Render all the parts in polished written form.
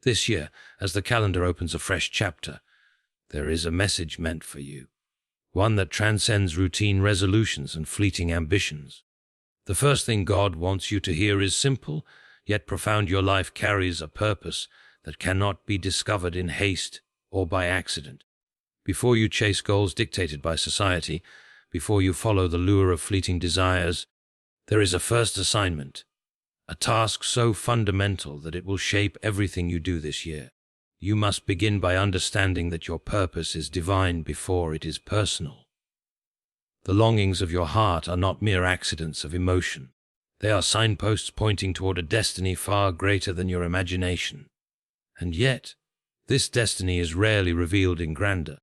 This year, as the calendar opens a fresh chapter, there is a message meant for you, one that transcends routine resolutions and fleeting ambitions. The first thing God wants you to hear is simple, yet profound. Your life carries a purpose that cannot be discovered in haste or by accident. Before you chase goals dictated by society, before you follow the lure of fleeting desires, there is a first assignment, a task so fundamental that it will shape everything you do this year. You must begin by understanding that your purpose is divine before it is personal. The longings of your heart are not mere accidents of emotion. They are signposts pointing toward a destiny far greater than your imagination. And yet, this destiny is rarely revealed in grandeur.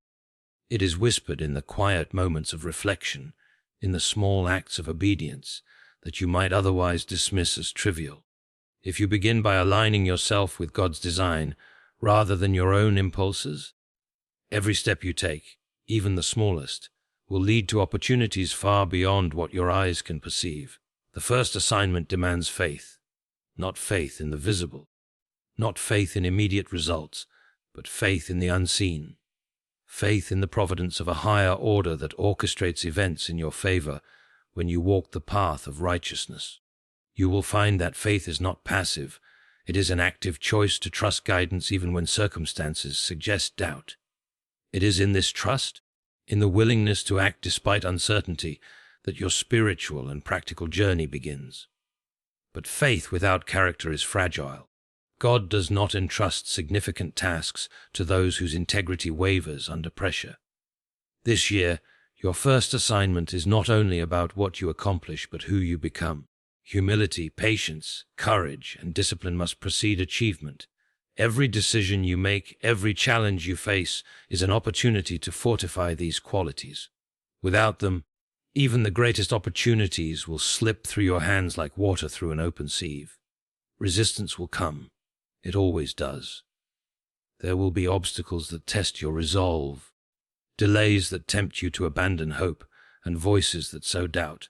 It is whispered in the quiet moments of reflection, in the small acts of obedience that you might otherwise dismiss as trivial. If you begin by aligning yourself with God's design rather than your own impulses, every step you take, even the smallest, will lead to opportunities far beyond what your eyes can perceive. The first assignment demands faith, not faith in the visible, not faith in immediate results, but faith in the unseen, faith in the providence of a higher order that orchestrates events in your favor when you walk the path of righteousness. You will find that faith is not passive. It is an active choice to trust guidance even when circumstances suggest doubt. It is in this trust, in the willingness to act despite uncertainty, that your spiritual and practical journey begins. But faith without character is fragile. God does not entrust significant tasks to those whose integrity wavers under pressure. This year, your first assignment is not only about what you accomplish but who you become. Humility, patience, courage, and discipline must precede achievement. Every decision you make, every challenge you face, is an opportunity to fortify these qualities. Without them, even the greatest opportunities will slip through your hands like water through an open sieve. Resistance will come. It always does. There will be obstacles that test your resolve, delays that tempt you to abandon hope, and voices that sow doubt.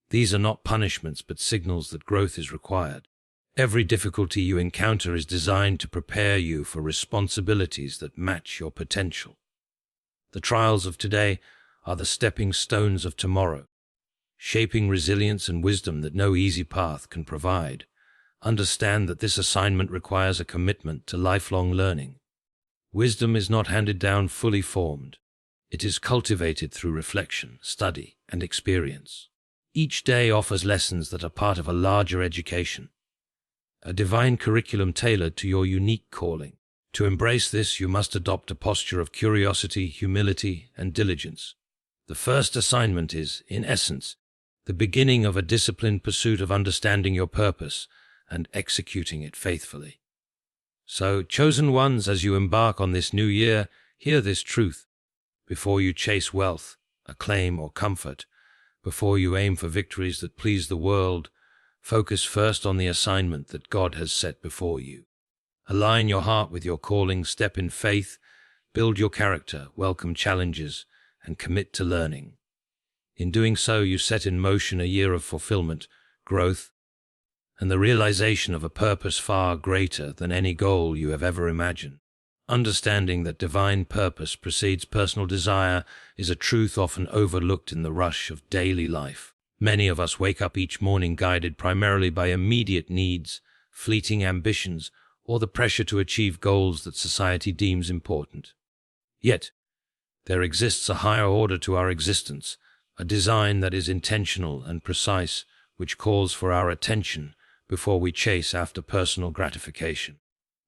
These are not punishments but signals that growth is required. Every difficulty you encounter is designed to prepare you for responsibilities that match your potential. The trials of today are the stepping stones of tomorrow, shaping resilience and wisdom that no easy path can provide. Understand that this assignment requires a commitment to lifelong learning. Wisdom is not handed down fully formed. It is cultivated through reflection, study, and experience. Each day offers lessons that are part of a larger education, a divine curriculum tailored to your unique calling. To embrace this, you must adopt a posture of curiosity, humility, and diligence. The first assignment is, in essence, the beginning of a disciplined pursuit of understanding your purpose and executing it faithfully. So, chosen ones, as you embark on this new year, hear this truth. Before you chase wealth, acclaim, or comfort, before you aim for victories that please the world, focus first on the assignment that God has set before you. Align your heart with your calling, step in faith, build your character, welcome challenges, and commit to learning. In doing so, you set in motion a year of fulfillment, growth, and the realization of a purpose far greater than any goal you have ever imagined. Understanding that divine purpose precedes personal desire is a truth often overlooked in the rush of daily life. Many of us wake up each morning guided primarily by immediate needs, fleeting ambitions, or the pressure to achieve goals that society deems important. Yet, there exists a higher order to our existence, a design that is intentional and precise, which calls for our attention before we chase after personal gratification.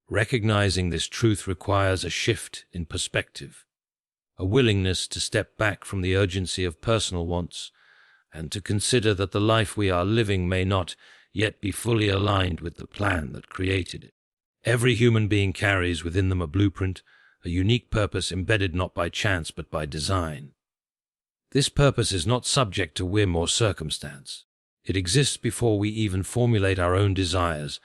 Recognizing this truth requires a shift in perspective, a willingness to step back from the urgency of personal wants, and to consider that the life we are living may not yet be fully aligned with the plan that created it. Every human being carries within them a blueprint, a unique purpose embedded not by chance but by design. This purpose is not subject to whim or circumstance. It exists before we even formulate our own desires,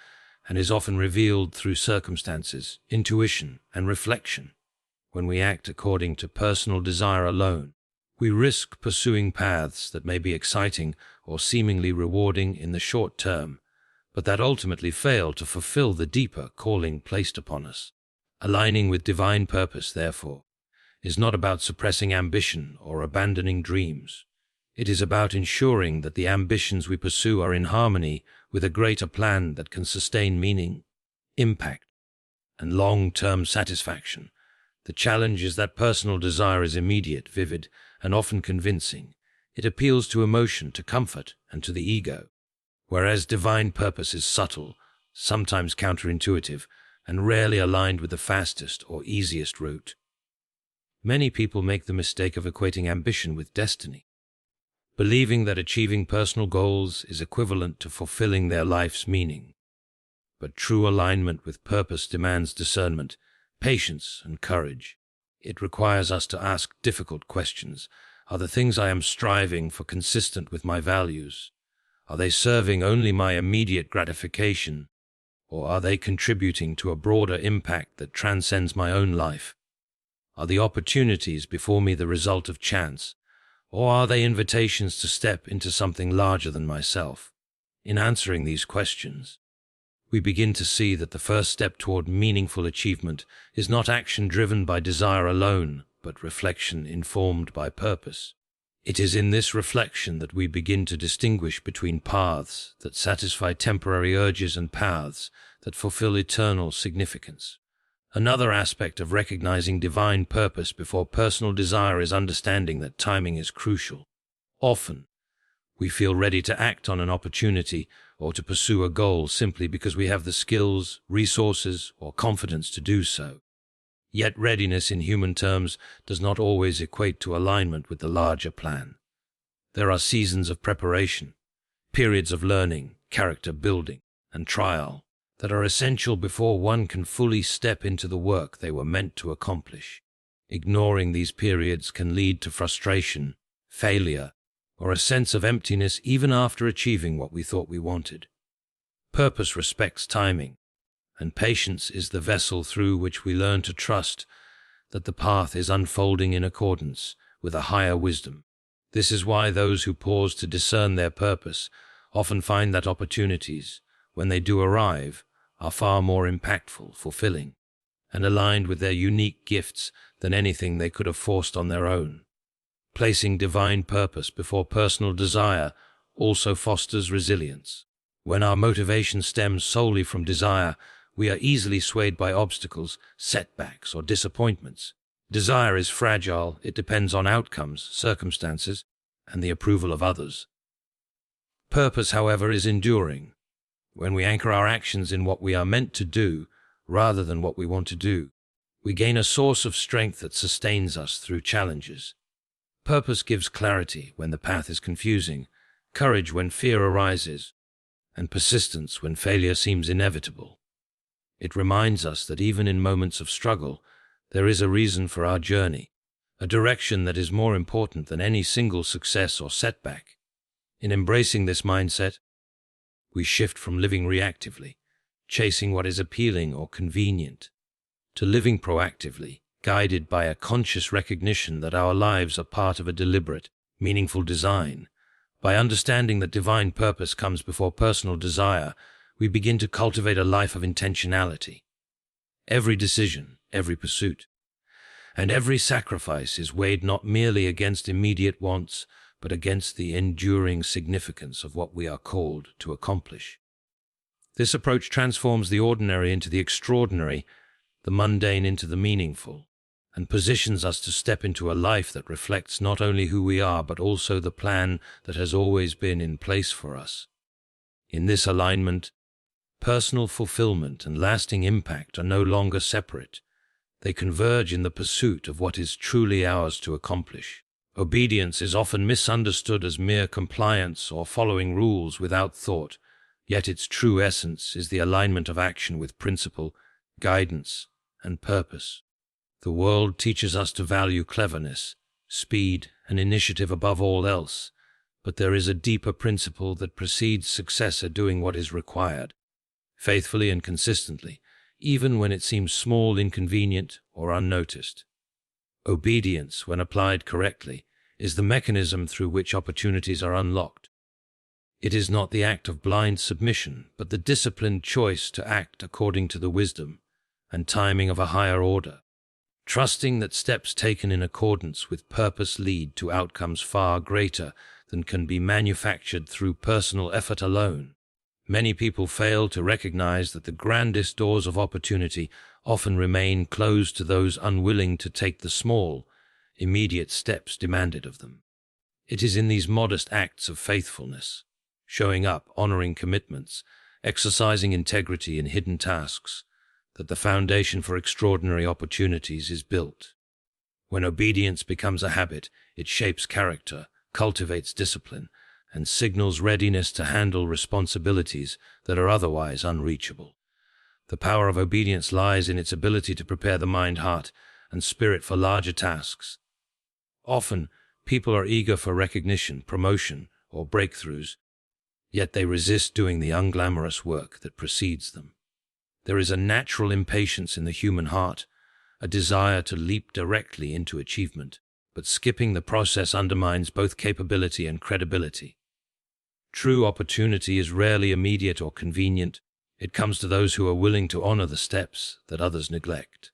and is often revealed through circumstances, intuition, and reflection. When we act according to personal desire alone, we risk pursuing paths that may be exciting or seemingly rewarding in the short term, but that ultimately fail to fulfill the deeper calling placed upon us. Aligning with divine purpose, therefore, is not about suppressing ambition or abandoning dreams. It is about ensuring that the ambitions we pursue are in harmony with a greater plan that can sustain meaning, impact, and long-term satisfaction. The challenge is that personal desire is immediate, vivid, and often convincing. It appeals to emotion, to comfort, and to the ego, whereas divine purpose is subtle, sometimes counterintuitive, and rarely aligned with the fastest or easiest route. Many people make the mistake of equating ambition with destiny, believing that achieving personal goals is equivalent to fulfilling their life's meaning. But true alignment with purpose demands discernment, patience, and courage. It requires us to ask difficult questions. Are the things I am striving for consistent with my values? Are they serving only my immediate gratification, or are they contributing to a broader impact that transcends my own life? Are the opportunities before me the result of chance, or are they invitations to step into something larger than myself? In answering these questions, we begin to see that the first step toward meaningful achievement is not action driven by desire alone, but reflection informed by purpose. It is in this reflection that we begin to distinguish between paths that satisfy temporary urges and paths that fulfill eternal significance. Another aspect of recognizing divine purpose before personal desire is understanding that timing is crucial. Often, we feel ready to act on an opportunity or to pursue a goal simply because we have the skills, resources, or confidence to do so. Yet readiness in human terms does not always equate to alignment with the larger plan. There are seasons of preparation, periods of learning, character building, and trial that are essential before one can fully step into the work they were meant to accomplish. Ignoring these periods can lead to frustration, failure, or a sense of emptiness even after achieving what we thought we wanted. Purpose respects timing, and patience is the vessel through which we learn to trust that the path is unfolding in accordance with a higher wisdom. This is why those who pause to discern their purpose often find that opportunities, when they do arrive, are far more impactful, fulfilling, and aligned with their unique gifts than anything they could have forced on their own. Placing divine purpose before personal desire also fosters resilience. When our motivation stems solely from desire, we are easily swayed by obstacles, setbacks, or disappointments. Desire is fragile. It depends on outcomes, circumstances, and the approval of others. Purpose, however, is enduring. When we anchor our actions in what we are meant to do rather than what we want to do, we gain a source of strength that sustains us through challenges. Purpose gives clarity when the path is confusing, courage when fear arises, and persistence when failure seems inevitable. It reminds us that even in moments of struggle, there is a reason for our journey, a direction that is more important than any single success or setback. In embracing this mindset, we shift from living reactively, chasing what is appealing or convenient, to living proactively, guided by a conscious recognition that our lives are part of a deliberate, meaningful design. By understanding that divine purpose comes before personal desire, we begin to cultivate a life of intentionality. Every decision, every pursuit, and every sacrifice is weighed not merely against immediate wants, but against the enduring significance of what we are called to accomplish. This approach transforms the ordinary into the extraordinary, the mundane into the meaningful, and positions us to step into a life that reflects not only who we are, but also the plan that has always been in place for us. In this alignment, personal fulfillment and lasting impact are no longer separate. They converge in the pursuit of what is truly ours to accomplish. Obedience is often misunderstood as mere compliance or following rules without thought, yet its true essence is the alignment of action with principle, guidance, and purpose. The world teaches us to value cleverness, speed, and initiative above all else, but there is a deeper principle that precedes success at doing what is required, faithfully and consistently, even when it seems small, inconvenient, or unnoticed. Obedience, when applied correctly, is the mechanism through which opportunities are unlocked. It is not the act of blind submission, but the disciplined choice to act according to the wisdom and timing of a higher order, trusting that steps taken in accordance with purpose lead to outcomes far greater than can be manufactured through personal effort alone. Many people fail to recognize that the grandest doors of opportunity often remain closed to those unwilling to take the small, immediate steps demanded of them. It is in these modest acts of faithfulness, showing up, honoring commitments, exercising integrity in hidden tasks, that the foundation for extraordinary opportunities is built. When obedience becomes a habit, it shapes character, cultivates discipline, and signals readiness to handle responsibilities that are otherwise unreachable. The power of obedience lies in its ability to prepare the mind, heart, and spirit for larger tasks. Often, people are eager for recognition, promotion, or breakthroughs, yet they resist doing the unglamorous work that precedes them. There is a natural impatience in the human heart, a desire to leap directly into achievement, but skipping the process undermines both capability and credibility. True opportunity is rarely immediate or convenient. It comes to those who are willing to honor the steps that others neglect.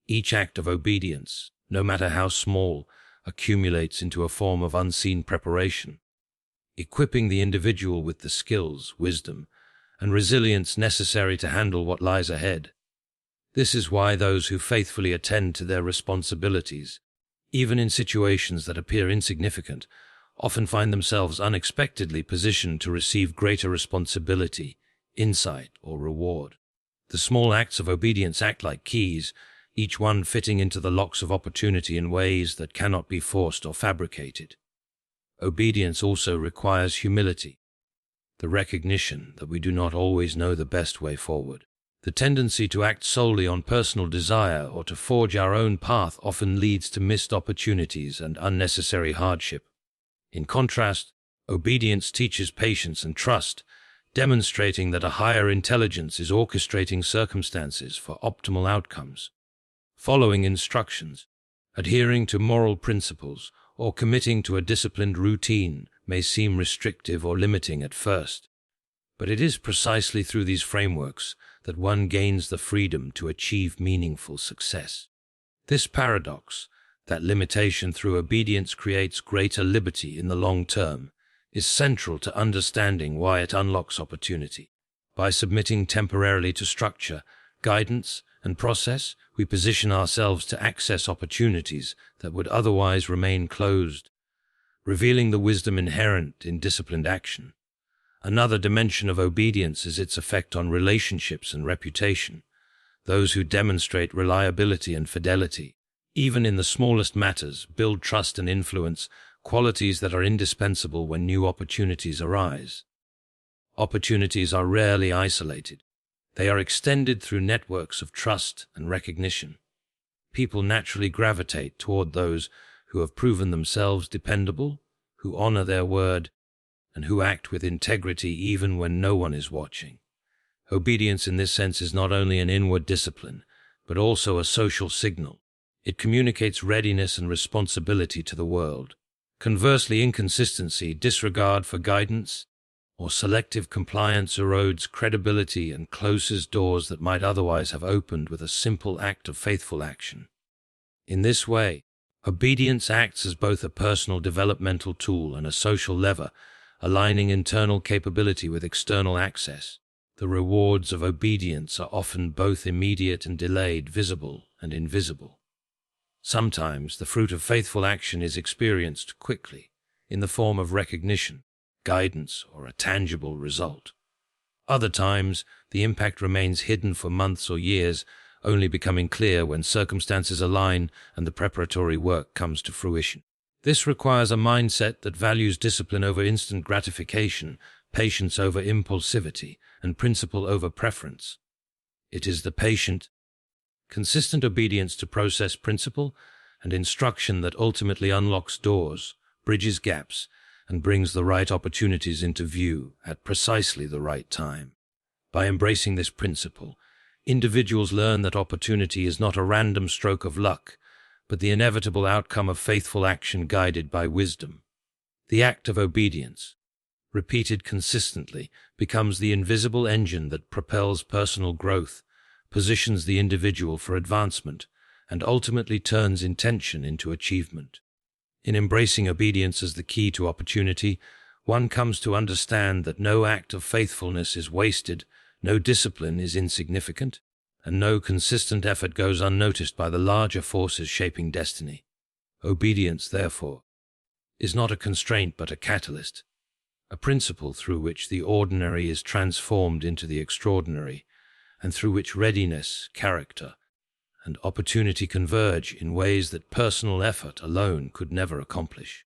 Each act of obedience, no matter how small, accumulates into a form of unseen preparation, equipping the individual with the skills, wisdom, and resilience necessary to handle what lies ahead. This is why those who faithfully attend to their responsibilities, even in situations that appear insignificant, often find themselves unexpectedly positioned to receive greater responsibility, insight, or reward. The small acts of obedience act like keys, each one fitting into the locks of opportunity in ways that cannot be forced or fabricated. Obedience also requires humility, the recognition that we do not always know the best way forward. The tendency to act solely on personal desire or to forge our own path often leads to missed opportunities and unnecessary hardship. In contrast, obedience teaches patience and trust, demonstrating that a higher intelligence is orchestrating circumstances for optimal outcomes. Following instructions, adhering to moral principles, or committing to a disciplined routine may seem restrictive or limiting at first, but it is precisely through these frameworks that one gains the freedom to achieve meaningful success. This paradox, that limitation through obedience creates greater liberty in the long term, is central to understanding why it unlocks opportunity. By submitting temporarily to structure, guidance, and process, we position ourselves to access opportunities that would otherwise remain closed, revealing the wisdom inherent in disciplined action. Another dimension of obedience is its effect on relationships and reputation. Those who demonstrate reliability and fidelity, even in the smallest matters, build trust and influence, qualities that are indispensable when new opportunities arise. Opportunities are rarely isolated. They are extended through networks of trust and recognition. People naturally gravitate toward those who have proven themselves dependable, who honor their word, and who act with integrity even when no one is watching. Obedience in this sense is not only an inward discipline, but also a social signal. It communicates readiness and responsibility to the world. Conversely, inconsistency, disregard for guidance, or selective compliance erodes credibility and closes doors that might otherwise have opened with a simple act of faithful action. In this way, obedience acts as both a personal developmental tool and a social lever, aligning internal capability with external access. The rewards of obedience are often both immediate and delayed, visible and invisible. Sometimes the fruit of faithful action is experienced quickly, in the form of recognition, guidance, or a tangible result. Other times, the impact remains hidden for months or years, only becoming clear when circumstances align and the preparatory work comes to fruition. This requires a mindset that values discipline over instant gratification, patience over impulsivity, and principle over preference. It is the patient, consistent obedience to process, principle, and instruction that ultimately unlocks doors, bridges gaps, and brings the right opportunities into view at precisely the right time. By embracing this principle, individuals learn that opportunity is not a random stroke of luck, but the inevitable outcome of faithful action guided by wisdom. The act of obedience, repeated consistently, becomes the invisible engine that propels personal growth, positions the individual for advancement, and ultimately turns intention into achievement. In embracing obedience as the key to opportunity, one comes to understand that no act of faithfulness is wasted, no discipline is insignificant, and no consistent effort goes unnoticed by the larger forces shaping destiny. Obedience, therefore, is not a constraint but a catalyst, a principle through which the ordinary is transformed into the extraordinary, and through which readiness, character, and opportunity converge in ways that personal effort alone could never accomplish.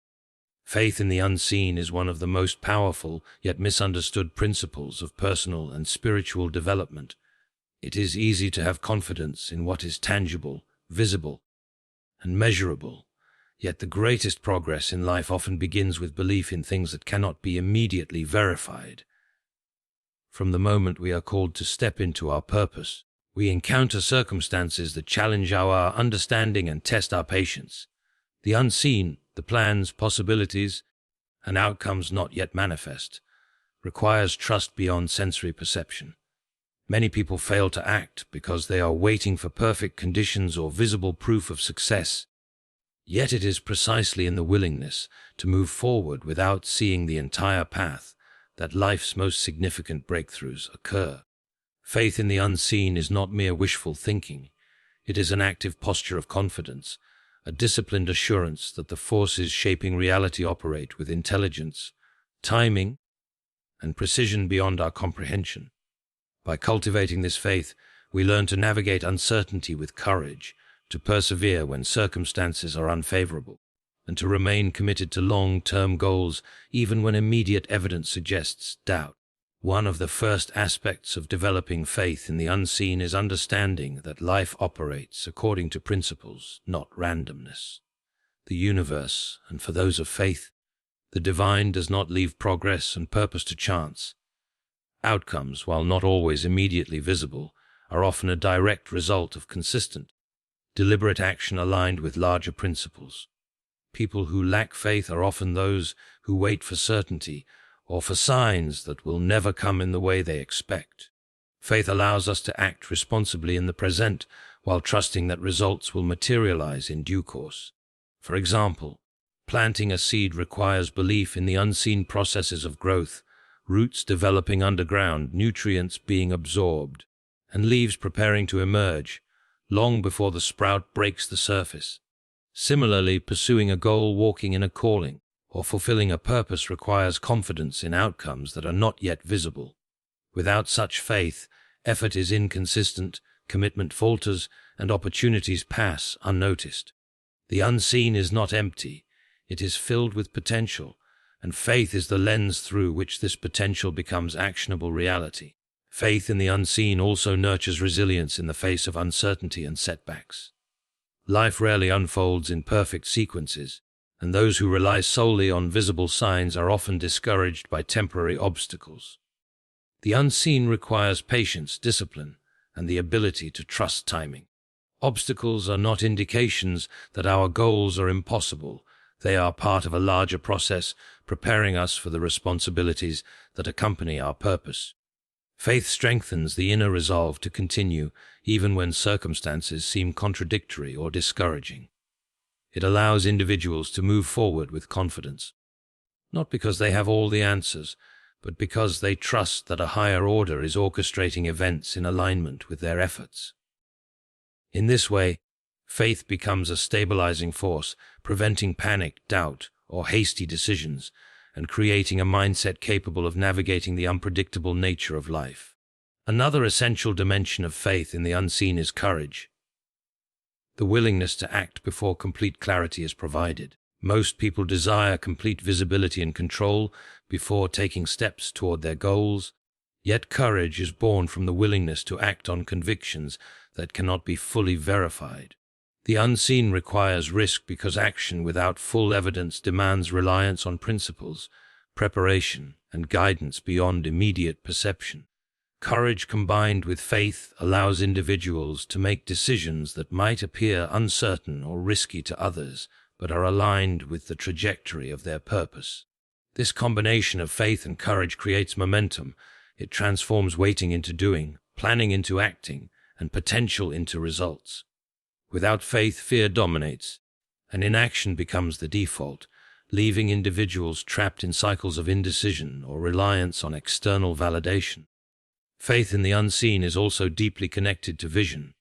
Faith in the unseen is one of the most powerful yet misunderstood principles of personal and spiritual development. It is easy to have confidence in what is tangible, visible, and measurable, yet the greatest progress in life often begins with belief in things that cannot be immediately verified. From the moment we are called to step into our purpose, we encounter circumstances that challenge our understanding and test our patience. The unseen, the plans, possibilities, and outcomes not yet manifest, requires trust beyond sensory perception. Many people fail to act because they are waiting for perfect conditions or visible proof of success. Yet it is precisely in the willingness to move forward without seeing the entire path that life's most significant breakthroughs occur. Faith in the unseen is not mere wishful thinking. It is an active posture of confidence, a disciplined assurance that the forces shaping reality operate with intelligence, timing, and precision beyond our comprehension. By cultivating this faith, we learn to navigate uncertainty with courage, to persevere when circumstances are unfavorable, and to remain committed to long-term goals even when immediate evidence suggests doubt. One of the first aspects of developing faith in the unseen is understanding that life operates according to principles, not randomness. The universe, and for those of faith, the divine does not leave progress and purpose to chance. Outcomes, while not always immediately visible, are often a direct result of consistent, deliberate action aligned with larger principles. People who lack faith are often those who wait for certainty or for signs that will never come in the way they expect. Faith allows us to act responsibly in the present while trusting that results will materialize in due course. For example, planting a seed requires belief in the unseen processes of growth, roots developing underground, nutrients being absorbed, and leaves preparing to emerge long before the sprout breaks the surface. Similarly, pursuing a goal, walking in a calling, or fulfilling a purpose requires confidence in outcomes that are not yet visible. Without such faith, effort is inconsistent, commitment falters, and opportunities pass unnoticed. The unseen is not empty, it is filled with potential, and faith is the lens through which this potential becomes actionable reality. Faith in the unseen also nurtures resilience in the face of uncertainty and setbacks. Life rarely unfolds in perfect sequences, and those who rely solely on visible signs are often discouraged by temporary obstacles. The unseen requires patience, discipline, and the ability to trust timing. Obstacles are not indications that our goals are impossible. They are part of a larger process, preparing us for the responsibilities that accompany our purpose. Faith strengthens the inner resolve to continue, even when circumstances seem contradictory or discouraging. It allows individuals to move forward with confidence, not because they have all the answers, but because they trust that a higher order is orchestrating events in alignment with their efforts. In this way, faith becomes a stabilizing force, preventing panic, doubt, or hasty decisions, and creating a mindset capable of navigating the unpredictable nature of life. Another essential dimension of faith in the unseen is courage, the willingness to act before complete clarity is provided. Most people desire complete visibility and control before taking steps toward their goals, yet courage is born from the willingness to act on convictions that cannot be fully verified. The unseen requires risk because action without full evidence demands reliance on principles, preparation, and guidance beyond immediate perception. Courage combined with faith allows individuals to make decisions that might appear uncertain or risky to others, but are aligned with the trajectory of their purpose. This combination of faith and courage creates momentum. It transforms waiting into doing, planning into acting, and potential into results. Without faith, fear dominates, and inaction becomes the default, leaving individuals trapped in cycles of indecision or reliance on external validation. Faith in the unseen is also deeply connected to vision.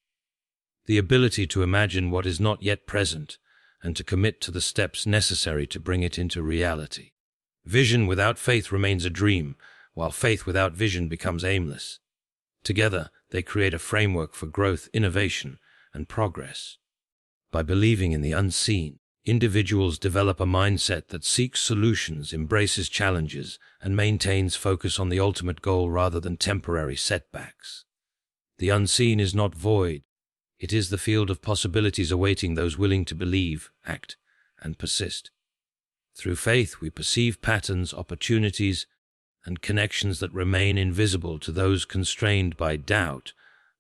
The ability to imagine what is not yet present and to commit to the steps necessary to bring it into reality. Vision without faith remains a dream, while faith without vision becomes aimless. Together, they create a framework for growth, innovation, and progress. By believing in the unseen, individuals develop a mindset that seeks solutions, embraces challenges, and maintains focus on the ultimate goal rather than temporary setbacks. The unseen is not void. It is the field of possibilities awaiting those willing to believe, act, and persist. Through faith, we perceive patterns, opportunities, and connections that remain invisible to those constrained by doubt,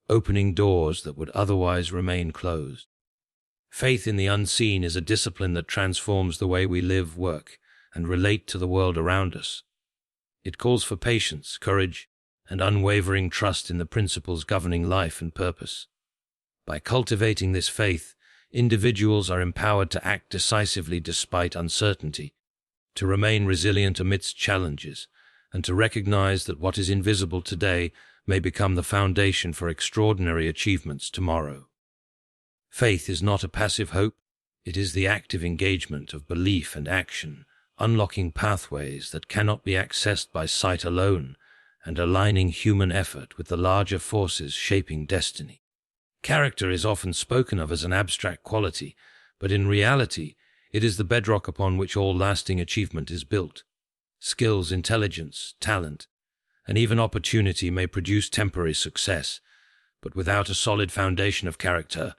opening doors that would otherwise remain closed. Faith in the unseen is a discipline that transforms the way we live, work, and relate to the world around us. It calls for patience, courage, and unwavering trust in the principles governing life and purpose. By cultivating this faith, individuals are empowered to act decisively despite uncertainty, to remain resilient amidst challenges, and to recognize that what is invisible today may become the foundation for extraordinary achievements tomorrow. Faith is not a passive hope, it is the active engagement of belief and action, unlocking pathways that cannot be accessed by sight alone, and aligning human effort with the larger forces shaping destiny. Character is often spoken of as an abstract quality, but in reality, it is the bedrock upon which all lasting achievement is built. Skills, intelligence, talent, and even opportunity may produce temporary success, but without a solid foundation of character,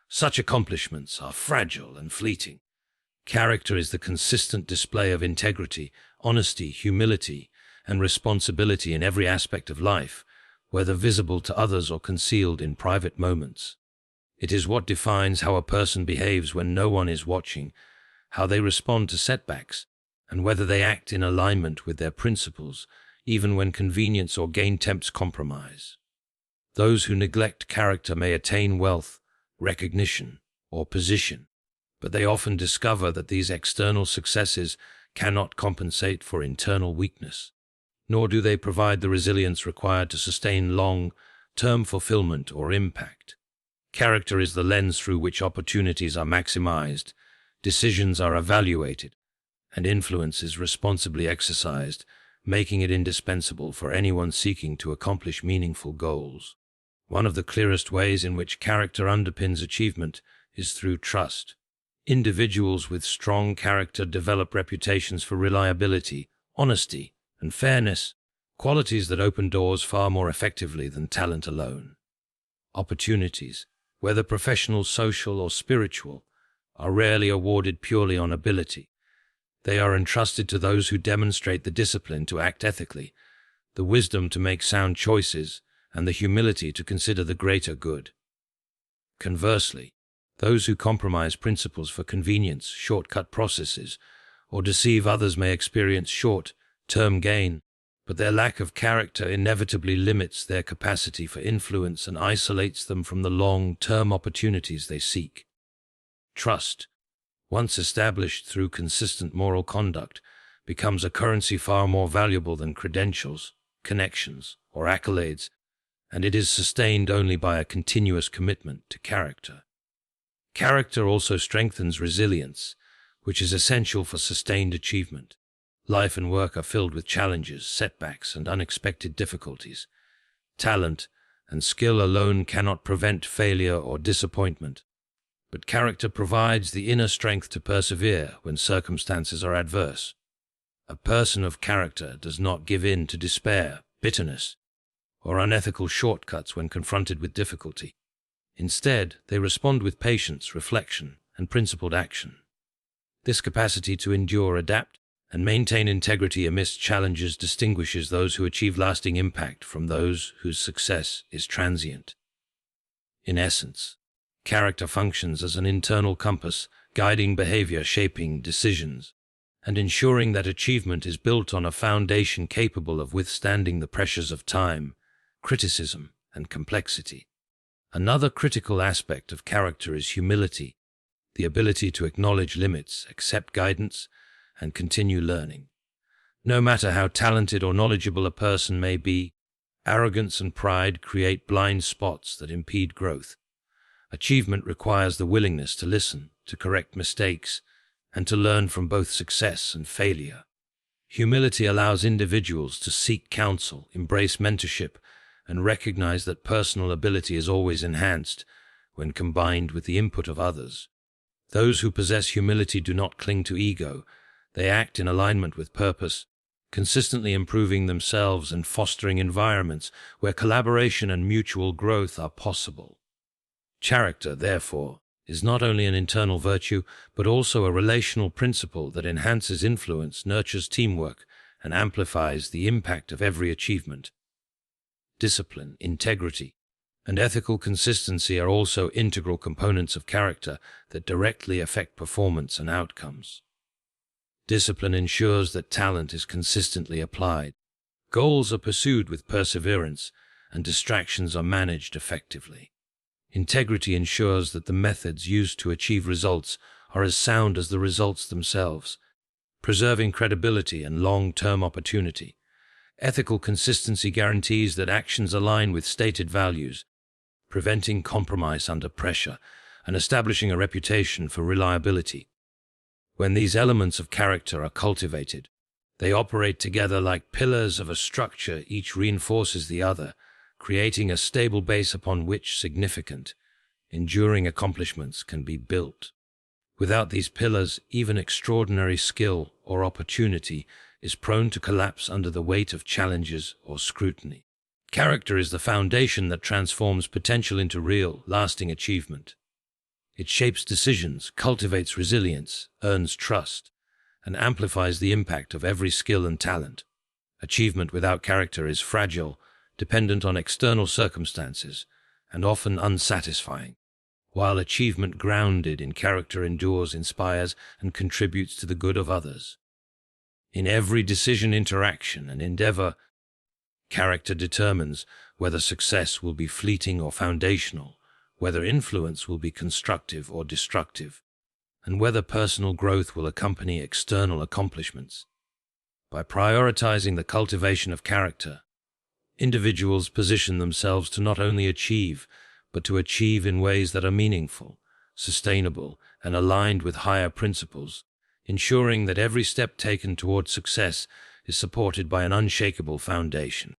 such accomplishments are fragile and fleeting. Character is the consistent display of integrity, honesty, humility, and responsibility in every aspect of life, whether visible to others or concealed in private moments. It is what defines how a person behaves when no one is watching, how they respond to setbacks, and whether they act in alignment with their principles, even when convenience or gain tempts compromise. Those who neglect character may attain wealth, recognition, or position, but they often discover that these external successes cannot compensate for internal weakness, nor do they provide the resilience required to sustain long-term fulfillment or impact. Character is the lens through which opportunities are maximized, decisions are evaluated, and influence is responsibly exercised, making it indispensable for anyone seeking to accomplish meaningful goals. One of the clearest ways in which character underpins achievement is through trust. Individuals with strong character develop reputations for reliability, honesty, and fairness, qualities that open doors far more effectively than talent alone. Opportunities, whether professional, social, or spiritual, are rarely awarded purely on ability. They are entrusted to those who demonstrate the discipline to act ethically, the wisdom to make sound choices, and the humility to consider the greater good. Conversely, those who compromise principles for convenience, shortcut processes, or deceive others may experience short-term gain, but their lack of character inevitably limits their capacity for influence and isolates them from the long-term opportunities they seek. Trust, once established through consistent moral conduct, becomes a currency far more valuable than credentials, connections, or accolades, and it is sustained only by a continuous commitment to character. Character also strengthens resilience, which is essential for sustained achievement. Life and work are filled with challenges, setbacks, and unexpected difficulties. Talent and skill alone cannot prevent failure or disappointment, but character provides the inner strength to persevere when circumstances are adverse. A person of character does not give in to despair, bitterness, or unethical shortcuts when confronted with difficulty. Instead, they respond with patience, reflection, and principled action. This capacity to endure, adapt, and maintain integrity amidst challenges distinguishes those who achieve lasting impact from those whose success is transient. In essence, character functions as an internal compass, guiding behavior, shaping decisions, and ensuring that achievement is built on a foundation capable of withstanding the pressures of time, criticism, and complexity. Another critical aspect of character is humility, the ability to acknowledge limits, accept guidance, and continue learning. No matter how talented or knowledgeable a person may be, arrogance and pride create blind spots that impede growth. Achievement requires the willingness to listen, to correct mistakes, and to learn from both success and failure. Humility allows individuals to seek counsel, embrace mentorship, and recognize that personal ability is always enhanced when combined with the input of others. Those who possess humility do not cling to ego. They act in alignment with purpose, consistently improving themselves and fostering environments where collaboration and mutual growth are possible. Character, therefore, is not only an internal virtue, but also a relational principle that enhances influence, nurtures teamwork, and amplifies the impact of every achievement. Discipline, integrity, and ethical consistency are also integral components of character that directly affect performance and outcomes. Discipline ensures that talent is consistently applied, goals are pursued with perseverance, and distractions are managed effectively. Integrity ensures that the methods used to achieve results are as sound as the results themselves, preserving credibility and long-term opportunity. Ethical consistency guarantees that actions align with stated values, preventing compromise under pressure and establishing a reputation for reliability. When these elements of character are cultivated, they operate together like pillars of a structure, each reinforces the other, creating a stable base upon which significant, enduring accomplishments can be built. Without these pillars, even extraordinary skill or opportunity is prone to collapse under the weight of challenges or scrutiny. Character is the foundation that transforms potential into real, lasting achievement. It shapes decisions, cultivates resilience, earns trust, and amplifies the impact of every skill and talent. Achievement without character is fragile, dependent on external circumstances, and often unsatisfying, while achievement grounded in character endures, inspires, and contributes to the good of others. In every decision, interaction, and endeavor, character determines whether success will be fleeting or foundational, whether influence will be constructive or destructive, and whether personal growth will accompany external accomplishments. By prioritizing the cultivation of character, individuals position themselves to not only achieve, but to achieve in ways that are meaningful, sustainable, and aligned with higher principles, ensuring that every step taken toward success is supported by an unshakable foundation.